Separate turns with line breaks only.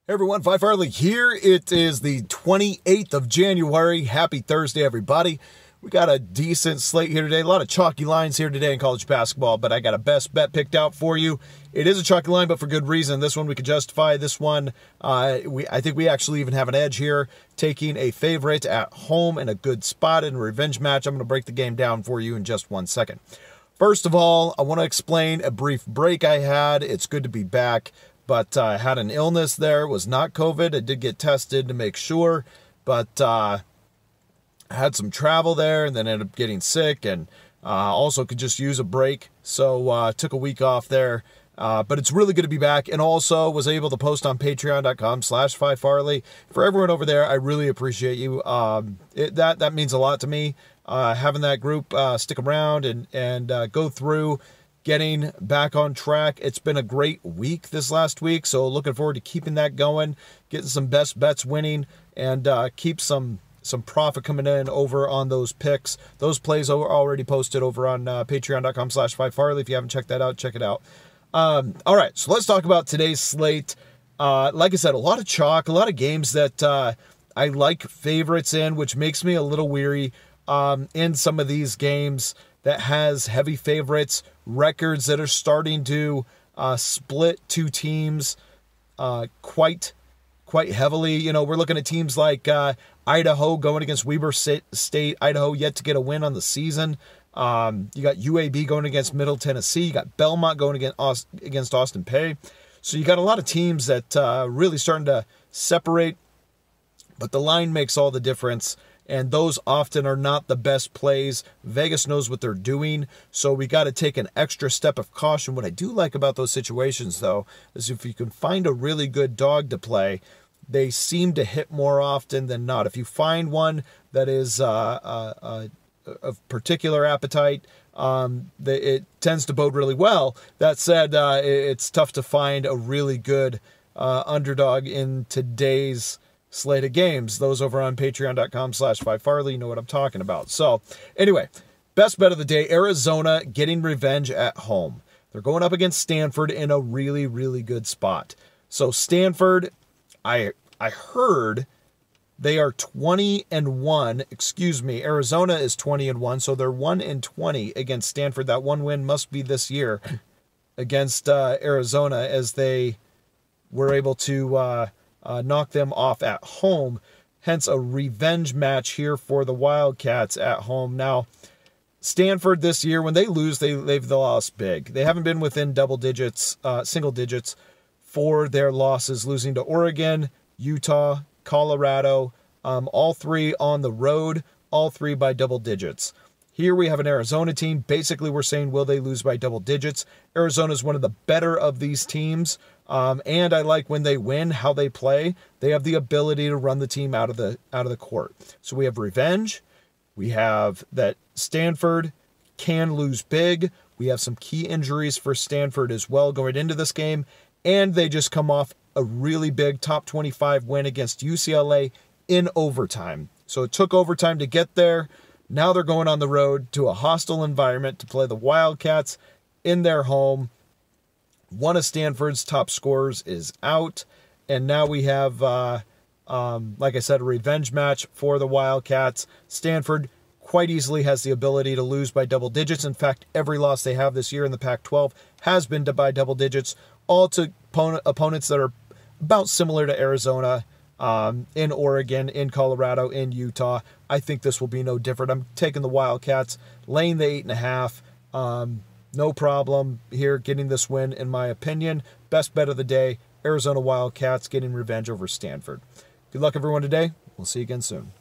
Hey everyone, Phi Farley here. It is the 28th of January. Happy Thursday, everybody. We got a decent slate here today. A lot of chalky lines here today in college basketball, but I got a best bet picked out for you. It is a chalky line, but for good reason. This one we could justify. This one, I think we actually even have an edge here, taking a favorite at home in a good spot in a revenge match. I'm going to break the game down for you in just 1 second. First of all, I want to explain a brief break I had. It's good to be back. But I had an illness there. It was not COVID. I did get tested to make sure. But I had some travel there and then ended up getting sick. And also could just use a break. So took a week off there. But it's really good to be back. And also was able to post on patreon.com/Phi Farley. For everyone over there, I really appreciate you. That means a lot to me. Having that group stick around and go through getting back on track. It's been a great week this last week, so looking forward to keeping that going, getting some best bets winning, and keep some profit coming in over on those picks. Those plays are already posted over on patreon.com/Phi Farley. If you haven't checked that out, check it out. All right, so let's talk about today's slate. Like I said, a lot of chalk, a lot of games that I like favorites in, which makes me a little weary in some of these games that has heavy favorites, records that are starting to split two teams quite heavily. You know, we're looking at teams like Idaho going against Weber State. Idaho yet to get a win on the season. You got UAB going against Middle Tennessee. You got Belmont going against Austin Peay. So you got a lot of teams that really starting to separate, but the line makes all the difference. And those often are not the best plays. Vegas knows what they're doing, so we got to take an extra step of caution. What I do like about those situations, though, is if you can find a really good dog to play, they seem to hit more often than not. If you find one that is of particular appetite, it tends to bode really well. That said, it's tough to find a really good underdog in today's slate of games. Those over on patreon.com/Phi Farley, you know what I'm talking about. So anyway, best bet of the day, Arizona getting revenge at home. They're going up against Stanford in a really, really good spot. So Stanford, I heard they are 20-1. Excuse me, Arizona is 20-1, so they're 1-20 against Stanford. That one win must be this year against Arizona, as they were able to knock them off at home. Hence a revenge match here for the Wildcats at home. Now, Stanford this year, when they lose, they've lost big. They haven't been within double digits, single digits for their losses, losing to Oregon, Utah, Colorado, all three on the road, all three by double digits. Here we have an Arizona team. Basically, we're saying, will they lose by double digits? Arizona is one of the better of these teams. And I like when they win, how they play. They have the ability to run the team out of the court. So we have revenge. We have that Stanford can lose big. We have some key injuries for Stanford as well going into this game. And they just come off a really big top 25 win against UCLA in overtime. So it took overtime to get there. Now they're going on the road to a hostile environment to play the Wildcats in their home. One of Stanford's top scorers is out, and now we have, like I said, a revenge match for the Wildcats. Stanford quite easily has the ability to lose by double digits. In fact, every loss they have this year in the Pac-12 has been by double digits, all to opponents that are about similar to Arizona, in Oregon, in Colorado, in Utah. I think this will be no different. I'm taking the Wildcats, laying the 8.5. No problem here getting this win, in my opinion. Best bet of the day, Arizona Wildcats getting revenge over Stanford. Good luck, everyone, today. We'll see you again soon.